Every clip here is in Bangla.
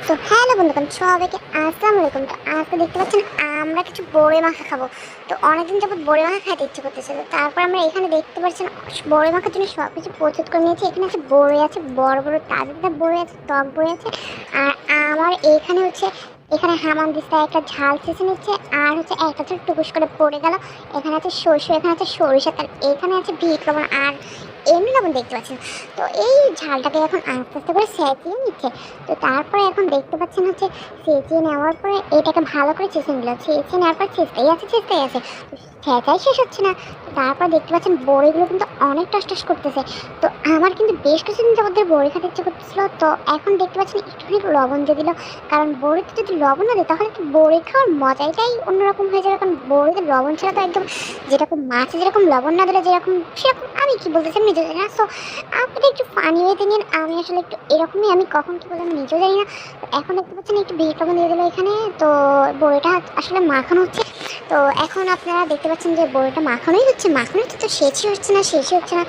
তো হ্যালো বন্ধুগণ, সবাইকে আসসালামু আলাইকুম। তো আজকে দেখতে পাচ্ছেন আমরা কিছু বড়ি মাখা খাবো। তো অনেকদিন যাবত বড়ি মাখা খাইতে ইচ্ছে করতেছে। তো তারপর আমরা এখানে দেখতে পাচ্ছেন বড়ি মাখার জন্য সব কিছু প্রস্তুত করে নিয়েছি। এখানে আছে বড়ি, আছে বড় বড় তাজা তাজা বড়ি, আছে টক বড়ি আছে। আর আমার এখানে হচ্ছে এখানে হামান দিস্তা একটা ঝাল চেঁচে নিচ্ছে। আর হচ্ছে একটা ছোট টুকুস করে পড়ে গেল। এখানে আছে সরষে, এখানে আছে সরিষা তেল, এখানে আছে বিট লবণ আর এমনি লবণ দেখতে পাচ্ছেন। তো এই ঝালটাকে এখন আস্তে আস্তে করে সেঁচিয়ে নিচ্ছে। তো তারপরে এখন দেখতে পাচ্ছেন হচ্ছে চেঁচিয়ে নেওয়ার পরে এটাকে ভালো করে চেঁচে নিল। চেঁচে নেওয়ার পর ছেঁচতেই আছে। ছেঁচাই শেষ হচ্ছে না। তারপর দেখতে পাচ্ছেন বড়িগুলো কিন্তু অনেক টস টস করতেছে। তো আমার কিন্তু বেশ কিছুদিন যাবত বড়ি খেতে ইচ্ছে করতেছিল। তো এখন দেখতে পাচ্ছেন একটুখানি লবণ দিয়ে দিল, কারণ বড়িতে যদি লবণ না দেয় তাহলে তো বড়ি খাওয়ার মজাটাই অন্যরকম হয়ে যাবে। কারণ বড়িতে লবণ ছাড়া তো একদম যেরকম মাছে যেরকম লবণ না দিলে যেরকম, সেরকম আমি কি বলতেছি নিজে জানি না। সো আপনি একটু ফানি ওয়েতে নিন, আমি আসলে একটু এরকমই, আমি কখন কী বললাম নিজেও জানি না। এখন দেখতে পাচ্ছেন একটু বিট লবণ দিয়ে দিল এখানে। তো বড়িটা আসলে মাখানো হচ্ছে। তো এখন আপনারা দেখতে পাচ্ছেন যে বড়িটা মাখানোই হচ্ছে, তো শেষই হচ্ছে না।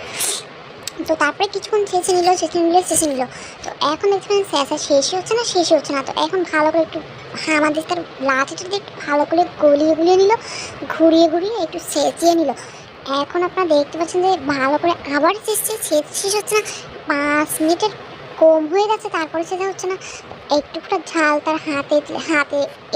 তো তারপরে কিছুক্ষণ ছেঁচে নিল। তো এখন দেখতে পাচ্ছেন স্যাঁচা শেষই হচ্ছে না। তো এখন ভালো করে একটু আমাদের তার লাঠিটা দিয়ে একটু ভালো করে গলিয়ে নিল, ঘুরিয়ে একটু সেঁচিয়ে নিল। এখন আপনারা দেখতে পাচ্ছেন যে ভালো করে আবার শেষ হচ্ছে না। 5 মিনিটের কম হয়ে যাচ্ছে, তারপরে সেটা হচ্ছে না। একটুটা ঝাল তার হাতে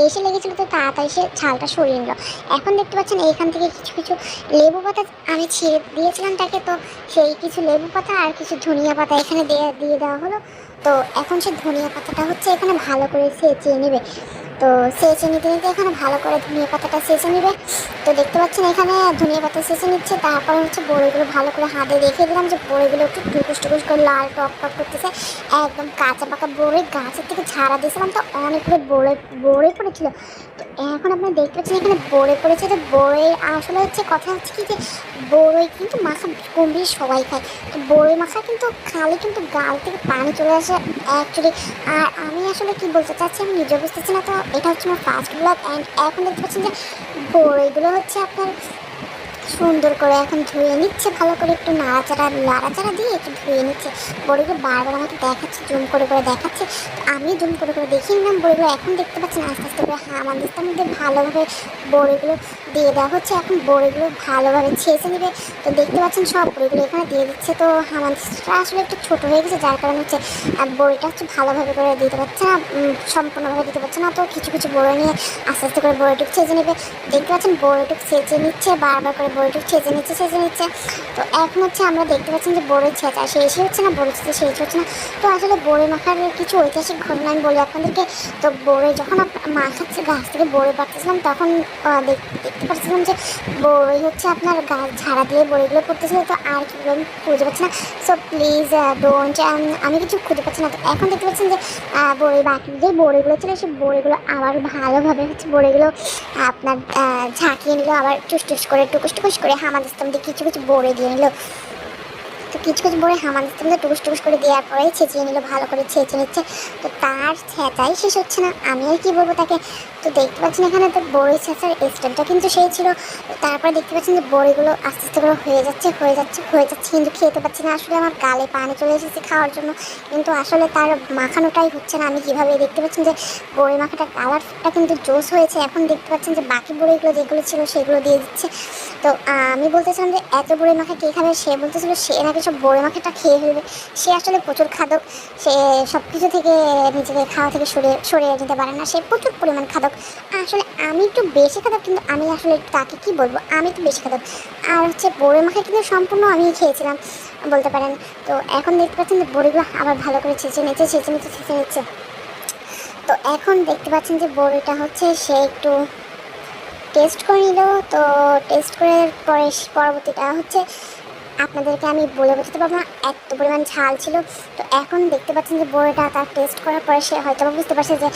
এসে লেগেছিলো, তো তাড়াতাড়ি সে ঝালটা সরিয়ে নিল। এখন দেখতে পাচ্ছেন এইখান থেকে কিছু লেবু পাতা আমি ছিঁড়ে দিয়েছিলাম তাকে। তো সেই কিছু লেবু পাতা আর কিছু ধনিয়া পাতা এখানে দিয়ে দেওয়া হলো। তো এখন সে ধনিয়া পাতাটা হচ্ছে এখানে ভালো করে সেঁচিয়ে নেবে। তো সেঁচে নিতে এখানে ভালো করে ধনিয়া পাতাটা সেঁচে নেবে। তো দেখতে পাচ্ছেন এখানে ধনিয়া পাতা সেঁচে নিচ্ছে। তারপরে হচ্ছে বড়িগুলো ভালো করে হাতে রেখে দিলাম, যে বড়িগুলো একটু টুকুস করে লাল টক করতেছে। একদম কাঁচা পাকা বড়ি গাছের থেকে ঝাড়া দিয়েছিলাম, তো অনেকগুলো বড়ি পড়েছিল। তো এখন আপনারা দেখতে পাচ্ছেন এখানে বড়ি পড়েছে। যে বড়ি আসলে হচ্ছে কথা হচ্ছে কি, যে বড়ি কিন্তু মাখা কম বেশি সবাই খায়। তো বড়ি মাখা কিন্তু খালি কিন্তু গাল থেকে পানি চলে আসে অ্যাকচুয়ালি। আর আমি আসলে কি বলতে চাচ্ছি আমি নিজেও বুঝতেছি না। তো এটা হচ্ছে আমার ফার্স্ট ব্লগ। অ্যান্ড এখন দেখতে পাচ্ছেন যে বড়িগুলো হচ্ছে আপনার সুন্দর করে এখন ধুয়ে নিচ্ছে, ভালো করে একটু নাড়াচাড়া দিয়ে একটু ধুয়ে নিচ্ছে। বড়িগুলো বারবার আমাকে দেখাচ্ছে, জুম করে দেখাচ্ছে। আমি জুম করে দেখিয়ে নিলাম বড়িগুলো। এখন দেখতে পাচ্ছেন আস্তে আস্তে করে হামানদিস্তার মধ্যে ভালোভাবে বড়িগুলো দিয়ে দেওয়া হচ্ছে। এখন বড়িগুলো ভালোভাবে ছেঁচে নেবে। তো দেখতে পাচ্ছেন সব বড়িগুলো এখানে দিয়ে দিচ্ছে। তো হামানদিস্তাটা আসলে একটু ছোটো হয়ে গেছে, যার কারণে হচ্ছে বড়িটা হচ্ছে ভালোভাবে করে দিতে পারছে না, সম্পূর্ণভাবে দিতে পারছে না। তো কিছু বড়ি নিয়ে আস্তে আস্তে করে বড়িটুকু ছেঁচে নেবে। দেখতে পাচ্ছেন বড়িটুকু ছেঁচে নিচ্ছে, বারবার করে বড়িটুকু ছেঁচে নিচ্ছে। তো এখন হচ্ছে আমরা দেখতে পাচ্ছেন যে বড়ি ছেঁচা শেষই হচ্ছে না, বড়ি ছেঁচা শেষ হচ্ছে না। তো আসলে বড়ি মাখার কিছু ঐতিহাসিক ঘটনা আমি বলি আপনাদেরকে। তো বড়ি যখন মাখাচ্ছে গাছ থেকে বড়ি পাড়তেছিলাম, তখন দেখতে পাচ্ছিলাম যে বড়ি হচ্ছে আপনার গাছ ঝাড়া দিয়ে বড়িগুলো পড়তেছিল। তো আর কি আমি খুঁজে পাচ্ছি না। সো প্লিজ ডোন্ট, আমি কিছু খুঁজে পাচ্ছি না। তো এখন দেখতে পাচ্ছেন যে বড়ি বাকি যে বড়িগুলো ছিল, সেই বড়িগুলো আবার ভালোভাবে হচ্ছে বড়িগুলো আপনার ঝাঁকিয়ে নিল, আবার টুকুস করে হামানদিস্তার মধ্যে কিছু বড়ি দিয়ে নিল। তো কিছু বড়ি হামানদিস্তার মধ্যে টুকুস করে দেওয়ার পরেই ছেঁচিয়ে নিল, ভালো করে ছেঁচে নিচ্ছে। তো তার ছেঁচাই শেষ হচ্ছে না, আমি আর কি বলবো তাকে। তো দেখতে পাচ্ছেন এখানে তো বড়ি ছেঁচার স্টেপটা কিন্তু সেই ছিল। তারপরে দেখতে পাচ্ছেন যে বড়িগুলো আস্তে আস্তে করে হয়ে যাচ্ছে, কিন্তু খেতে পাচ্ছি না। আসলে আমার গালে পানি চলে এসেছে খাওয়ার জন্য, কিন্তু আসলে তার মাখানোটাই হচ্ছে না। আমি কীভাবে, দেখতে পাচ্ছেন যে বড়ি মাখাটার কালারটা কিন্তু জোস হয়েছে। এখন দেখতে পাচ্ছেন যে বাকি বড়িগুলো যেগুলো ছিল সেগুলো দিয়ে দিচ্ছে। তো আমি বলতেছিলাম যে এত বড়ি মাখা কে খাবে, সে বলতেছিল সে নাকি সব বড়ি মাখাটা খেয়ে ফেলবে। সে আসলে প্রচুর খাদক, সে সব কিছু থেকে নিজেকে খাওয়া থেকে সরিয়ে যেতে পারে না, সে প্রচুর পরিমাণ খাদক। আসলে আমি একটু বেশি খাদক, কিন্তু আমি আসলে তাকে কি বলবো, আমি একটু বেশি খাদক। আর হচ্ছে বড়ি মাখা কিন্তু সম্পূর্ণ আমি খেয়েছিলাম বলতে পারেন। তো এখন দেখতে পাচ্ছেন যে বড়িগুলো আবার ভালো করে ছেঁচে নিচ্ছে। তো এখন দেখতে পাচ্ছেন যে বড়িটা হচ্ছে সে একটু টেস্ট করে নিল। তো টেস্ট করে পরে পরবর্তীটা হচ্ছে আপনাদেরকে আমি বলে বোঝাতে পারবো না, এত পরিমাণ ঝাল ছিল। তো এখন দেখতে পাচ্ছেন যে বড়িটা তার টেস্ট করার পরে সে হয়তো বুঝতে পারছে যে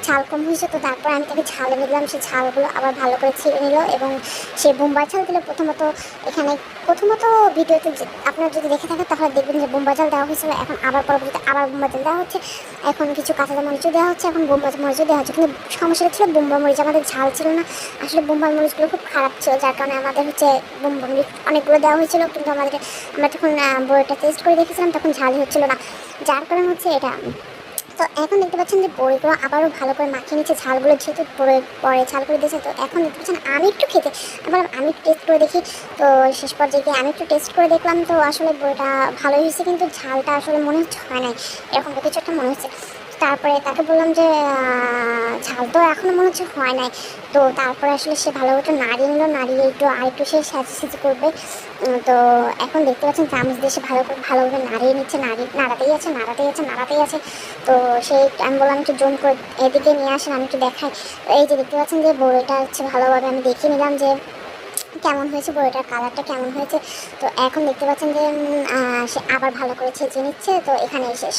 ঝাল কম হয়েছে। তো তারপর আমি তাকে ঝাল এনে দিলাম, সে ঝালগুলো আবার ভালো করে ছিঁড়ে নিল এবং সে বোম্বাই ঝাল দিল। প্রথমত ভিডিওতে আপনারা যদি দেখে থাকেন তাহলে দেখবেন যে বোম্বাই ঝাল দেওয়া হয়েছিল। এখন আবার পরবর্তীতে আবার বোম্বাই ঝাল দেওয়া হচ্ছে, এখন কিছু কাঁচা মরিচও দেওয়া হচ্ছে, এখন বোম্বাই মরিচও দেওয়া হচ্ছে। কিন্তু সমস্যাটা ছিল বোম্বাই মরিচ আমাদের ঝাল ছিল না। আসলে বোম্বাই মরিচগুলো খুব খারাপ ছিল, যার কারণে আমাদের হচ্ছে বোম্বাই মরিচ অনেকগুলো দেওয়া হয়েছিল। কিন্তু আমরা যখন বড়িটা টেস্ট করে দেখেছিলাম তখন ঝালই হচ্ছিল না, যার কারণে হচ্ছে এটা। তো তো এখন দেখতে পাচ্ছেন যে বড়িগুলো আবারও ভালো করে মাখিয়ে নিচ্ছে, ঝালগুলো যেহেতু পরে পরে ঝাল করে দিয়েছে। তো এখন দেখতে পাচ্ছেন আমি একটু খেতে আবার আমি একটু টেস্ট করে দেখি। তো শেষ পর্যায়ে গিয়ে আমি একটু টেস্ট করে দেখলাম, তো আসলে বড়িটা ভালোই হয়েছে, কিন্তু ঝালটা আসলে মনে হচ্ছে হয় নাই, এরকম কিছু একটা মনে হচ্ছে। তারপরে তাকে বললাম যে ঝাল তো এখনও মনে হচ্ছে হয় নাই। তো তারপরে আসলে সে ভালো মতো নাড়িয়ে নিল, নাড়িয়ে একটু আর একটু সে সাজি করবে। তো এখন দেখতে পাচ্ছেন চামচ দিয়ে সে ভালোভাবে নাড়িয়ে নিচ্ছে, নাড়াতেই আছে নাড়াতেই আছে নাড়াতেই আছে। তো সেই আমি বললাম একটু জুম করে এদিকে নিয়ে আসেন, আমি একটু দেখাই। এই যে দেখতে পাচ্ছেন যে বড়িটা হচ্ছে ভালোভাবে আমি দেখিয়ে নিলাম যে কেমন হয়েছে, বড়িটার কালারটা কেমন হয়েছে। তো এখন দেখতে পাচ্ছেন যে সে আবার ভালো করে ছেঁচে নিচ্ছে। তো এখানেই শেষ।